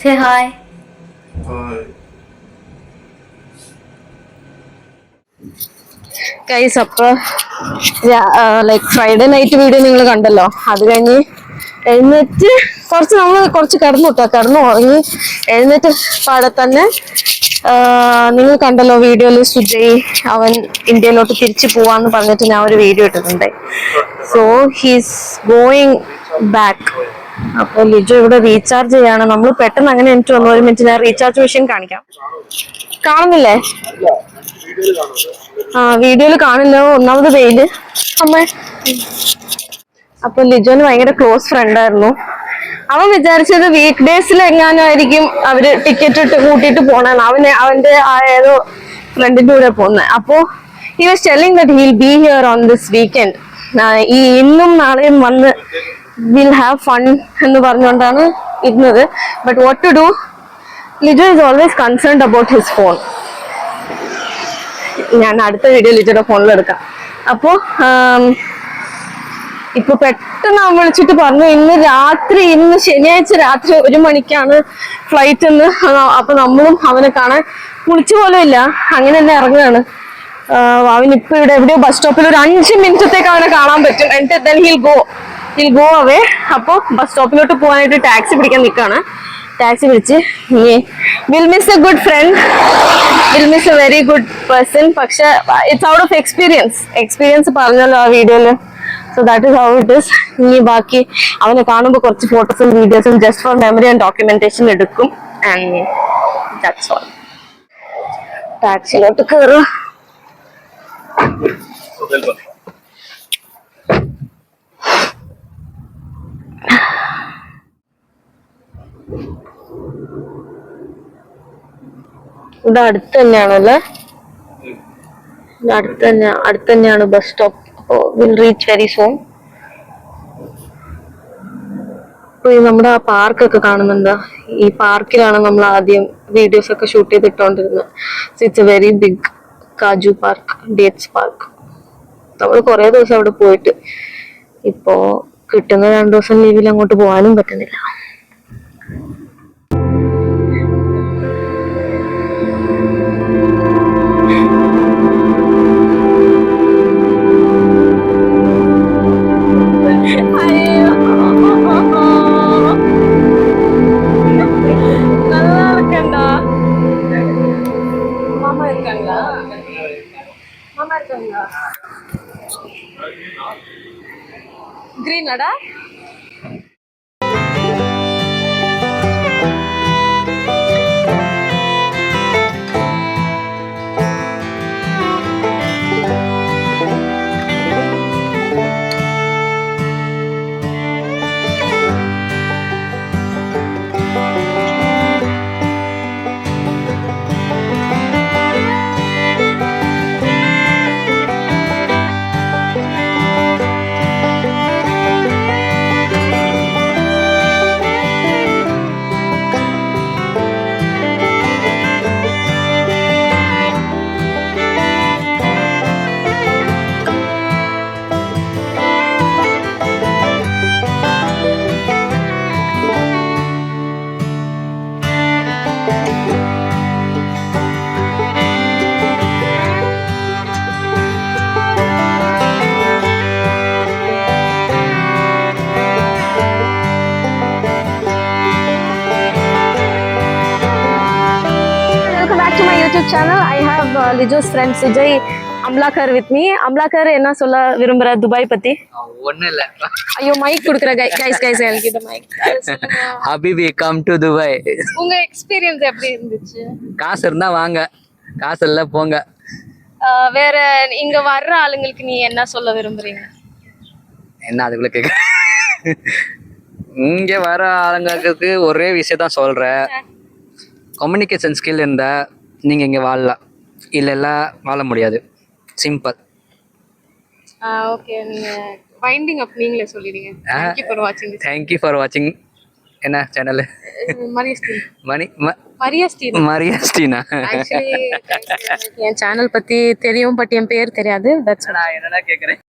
Say hi. Hi. Guys അപ്പോൾ like Friday night video നിങ്ങൾ കണ്ടല്ലോ. അത് കഴിഞ്ഞ് എഴുന്നേറ്റ് കുറച്ച് കിടന്നു ഉറങ്ങി. എഴുന്നേറ്റ് പാടെ തന്നെ നിങ്ങൾ കണ്ടല്ലോ വീഡിയോയിൽ സുജയ് അവൻ ഇന്ത്യയിലോട്ട് തിരിച്ചു പോവാന്ന് പറഞ്ഞിട്ട് ഞാൻ ഒരു വീഡിയോ ഇട്ടിട്ടുണ്ട്. So he's going back. അപ്പൊ ലിജു ഇവിടെ റീചാർജ് ചെയ്യാണ്. നമ്മൾ പെട്ടെന്ന് അങ്ങനെ എനിക്ക് വന്നു. ഒരു മിനിറ്റ് ഞാൻ റീചാർജ് മെഷീൻ കാണിക്കാം. കാണുന്നില്ലേ? വീഡിയോയിൽ കാണില്ല, ഒന്നാമത് വെയില്. അമ്മ അപ്പൊ ലിജോന് ഭയങ്കര ക്ലോസ് ഫ്രണ്ട് ആയിരുന്നു. അവൻ വിചാരിച്ചത് വീക്ക് ഡേയ്സിൽ എങ്ങാനായിരിക്കും അവര് ടിക്കറ്റ് ഇട്ട് കൂട്ടിയിട്ട് പോണെന്ന്. അവന്റെ ഏതോ ഫ്രണ്ടിന്റെ കൂടെ പോകുന്നത്. അപ്പോ he was telling that he will be here on this weekend. ഈ ഇന്നും നാളെയും വന്ന് വിൽ ഹാവ് ഫൺ എന്ന് പറഞ്ഞുകൊണ്ടാണ് ഇരുന്നത്. But what to do, Lijo is always concerned about his phone. ഞാൻ അടുത്ത വീഡിയോ ലിജോയുടെ ഫോണിൽ എടുക്കാം. അപ്പോ ഇപ്പൊ പെട്ടെന്ന് അവൻ വിളിച്ചിട്ട് പറഞ്ഞു ഇന്ന് ശനിയാഴ്ച രാത്രി 1 മണിക്കാണ് ഫ്ലൈറ്റ് എന്ന്. അപ്പൊ നമ്മളും അവനെ കാണാൻ കുളിച്ചു പോലും ഇല്ല, അങ്ങനെ തന്നെ ഇറങ്ങുകയാണ്. അവനിപ്പോ ഇവിടെ എവിടെയോ ബസ് സ്റ്റോപ്പിൽ ഒരു 5 മിനിറ്റത്തേക്ക് അവനെ കാണാൻ പറ്റും. എന്നിട്ട് then he'll go away. അപ്പൊ ബസ് സ്റ്റോപ്പിലോട്ട് പോകാനായിട്ട് ടാക്സി പിടിക്കാൻ നിൽക്കാണ്. ടാക്സി വിളിച്ച് will miss a good friend, will miss a very good person. പക്ഷെ ഇറ്റ്സ് ഔട്ട് ഓഫ് എക്സ്പീരിയൻസ് പറഞ്ഞല്ലോ ആ വീഡിയോയില്. So that is how it is. ഇനി ബാക്കി അവനെ കാണുമ്പോൾ കുറച്ച് ഫോട്ടോസും വീഡിയോസും just for memory and documentation എടുക്കും. And that's all. ടാക്സിയിലോട്ട് കയറുക. ഇവിടെ അടുത്ത് തന്നെയാണല്ലേ, അടുത്ത് തന്നെയാണ് bus stop. Will reach very soon. ഇപ്പൊ നമ്മുടെ ആ പാർക്കൊക്കെ കാണുന്നുണ്ട്. ഈ പാർക്കിലാണ് നമ്മൾ ആദ്യം വീഡിയോസ് ഒക്കെ ഷൂട്ട് ചെയ്തിട്ടോണ്ടിരുന്നത്. It's a very big kaju park, dates park. നമ്മൾ കുറെ ദിവസം അവിടെ പോയിട്ട് ഇപ്പോ കിട്ടുന്ന 2 ദിവസം ലീവിൽ അങ്ങോട്ട് പോകാനും പറ്റുന്നില്ല. Greenada? YouTube channel. I have Liju's friend Sujay Amlakar with me. Amlakar என்ன சொல்ல விரும்புற துபாய் பத்தி? ஒண்ணும் இல்ல. ஐயோ மைக் குடுக்குற guys I'll give the mic. Habibi come to Dubai. உங்க எக்ஸ்பீரியன்ஸ் எப்படி இருந்துச்சு? காசு இருந்தா வாங்க, காசு இல்ல போங்க. வேற இங்க வர்ற ஆளுங்களுக்கு நீ என்ன சொல்ல விரும்புறீங்க? என்ன அதுக்குள்ள கேக்க? இங்க வர ஆளுங்களுக்கு ஒரே விஷயம் தான் சொல்றேன். கம்யூனிகேஷன் ஸ்கில் இருந்தா நீங்க இங்க வாழலாம், இல்ல வாழ முடியாது. சிம்பிள். ஓகே, நீங்க வைண்டிங் அப் நீங்களே சொல்லிடுங்க. Thank you for watching this. Thank you for watching. என்ன சேனல்? மரியாஸ்டீனா. ஆக்சுவலி என் சேனல் பத்தி தெரியும், பட் என் பேர் தெரியாது. தட்ஸ் நான் என்னடா கேக்குறேன்.